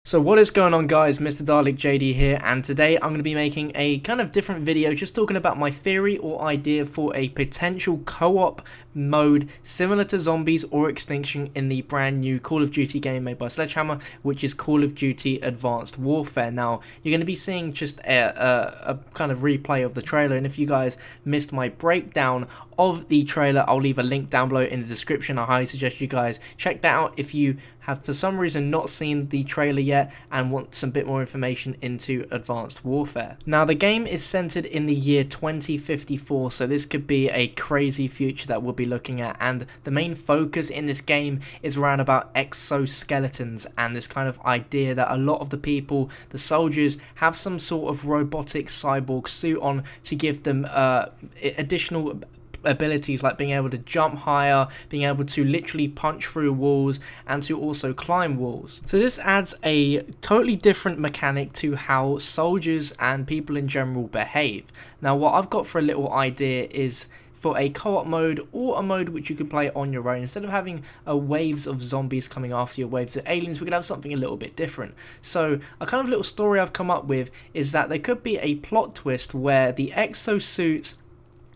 So what is going on, guys? MrDalekJD here, and today I'm going to be making a kind of different video just talking about my theory or idea for a potential co-op mode similar to zombies or extinction in the brand new Call of Duty game made by Sledgehammer, which is Call of Duty Advanced Warfare. Now you're going to be seeing just a kind of replay of the trailer, and if you guys missed my breakdown of the trailer, I'll leave a link down below in the description. I highly suggest you guys check that out if you have for some reason not seen the trailer yet and want some bit more information into Advanced Warfare. Now the game is centered in the year 2054, so this could be a crazy future that we'll be looking at, and the main focus in this game is around about exoskeletons and this kind of idea that a lot of the people, the soldiers, have some sort of robotic cyborg suit on to give them additional abilities like being able to jump higher, being able to literally punch through walls, and to also climb walls. So this adds a totally different mechanic to how soldiers and people in general behave. Now what I've got for a little idea is for a co-op mode, or a mode which you could play on your own. Instead of having waves of zombies coming after you, waves of aliens, we could have something a little bit different. So a kind of little story I've come up with is that there could be a plot twist where the exosuits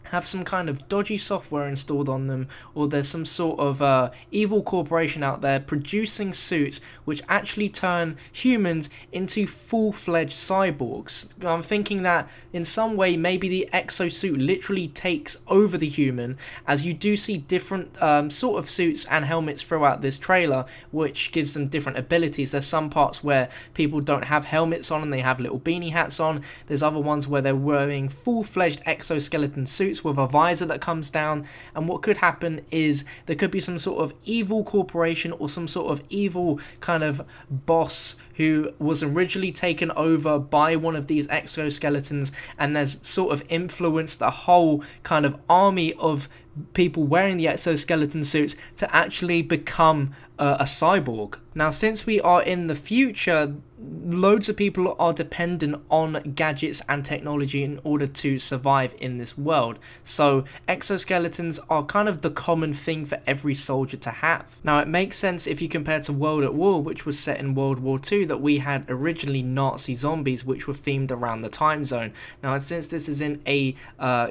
have some kind of dodgy software installed on them, or there's some sort of evil corporation out there producing suits which actually turn humans into full-fledged cyborgs. I'm thinking that in some way maybe the exosuit literally takes over the human, as you do see different sort of suits and helmets throughout this trailer which gives them different abilities. There's some parts where people don't have helmets on and they have little beanie hats on. There's other ones where they're wearing full-fledged exoskeleton suits with a visor that comes down, and what could happen is there could be some sort of evil corporation or some sort of evil kind of boss who was originally taken over by one of these exoskeletons, and there's sort of influenced the whole kind of army of people wearing the exoskeleton suits to actually become a cyborg. Now since we are in the future, loads of people are dependent on gadgets and technology in order to survive in this world, so exoskeletons are kind of the common thing for every soldier to have. Now it makes sense if you compare to World at War, which was set in World War II, that we had originally Nazi zombies which were themed around the time zone. Now since this is in a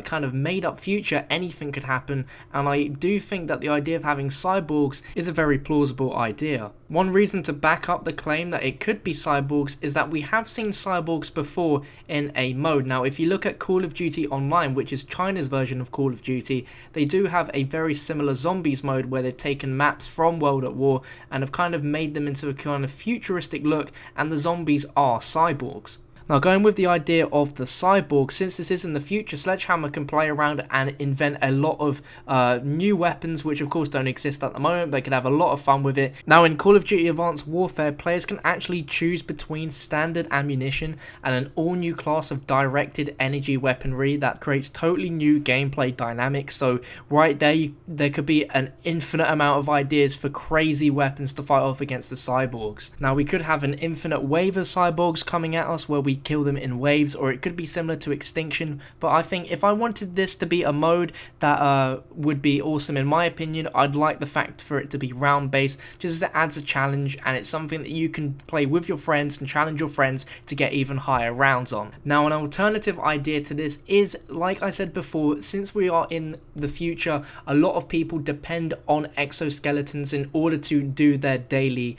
kind of made up future, anything could happen, and I do think that the idea of having cyborgs is a very plausible idea. One reason to back up the claim that it could be cyborgs is that we have seen cyborgs before in a mode. Now if you look at Call of Duty Online, which is China's version of Call of Duty, they do have a very similar zombies mode where they've taken maps from World at War and have kind of made them into a kind of futuristic look, and the zombies are cyborgs. Now going with the idea of the cyborg, since this is in the future, Sledgehammer can play around and invent a lot of new weapons which of course don't exist at the moment. They can have a lot of fun with it. Now in Call of Duty Advanced Warfare, players can actually choose between standard ammunition and an all new class of directed energy weaponry that creates totally new gameplay dynamics. So right there, there could be an infinite amount of ideas for crazy weapons to fight off against the cyborgs. Now we could have an infinite wave of cyborgs coming at us where we kill them in waves, or it could be similar to extinction. But I think if I wanted this to be a mode that would be awesome, in my opinion, I'd like the fact for it to be round based, just as it adds a challenge, and it's something that you can play with your friends and challenge your friends to get even higher rounds on. Now an alternative idea to this is, like I said before, since we are in the future, a lot of people depend on exoskeletons in order to do their daily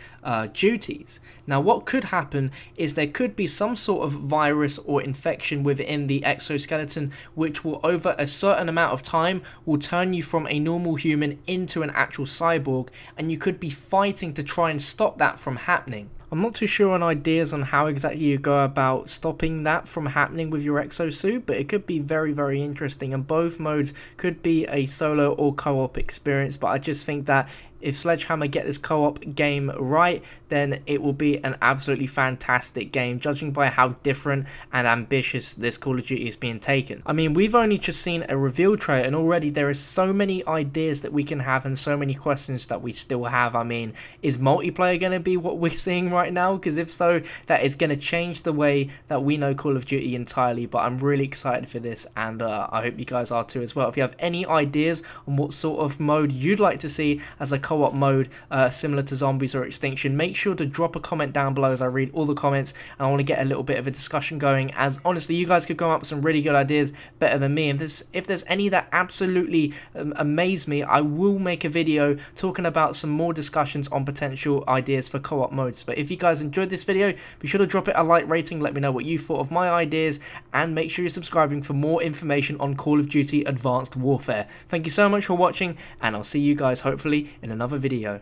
duties. Now what could happen is there could be some sort of virus or infection within the exoskeleton which will, over a certain amount of time, will turn you from a normal human into an actual cyborg, and you could be fighting to try and stop that from happening. I'm not too sure on ideas on how exactly you go about stopping that from happening with your exosuit, but it could be very, very interesting, and both modes could be a solo or co-op experience. But I just think that if Sledgehammer get this co-op game right, then it will be an absolutely fantastic game, judging by how different and ambitious this Call of Duty is being taken. I mean, we've only just seen a reveal trailer, and already there is so many ideas that we can have and so many questions that we still have. I mean, is multiplayer going to be what we're seeing right now? Because if so, that is going to change the way that we know Call of Duty entirely. But I'm really excited for this, and I hope you guys are too as well. If you have any ideas on what sort of mode you'd like to see as a co-op mode similar to Zombies or Extinction, make sure to drop a comment down below as I read all the comments, and I want to get a little bit of a discussion going, as honestly you guys could come up with some really good ideas better than me. If there's any that absolutely amaze me, I will make a video talking about some more discussions on potential ideas for co-op modes. But if you guys enjoyed this video, be sure to drop it a like rating, let me know what you thought of my ideas, and make sure you're subscribing for more information on Call of Duty Advanced Warfare. Thank you so much for watching, and I'll see you guys hopefully in another video.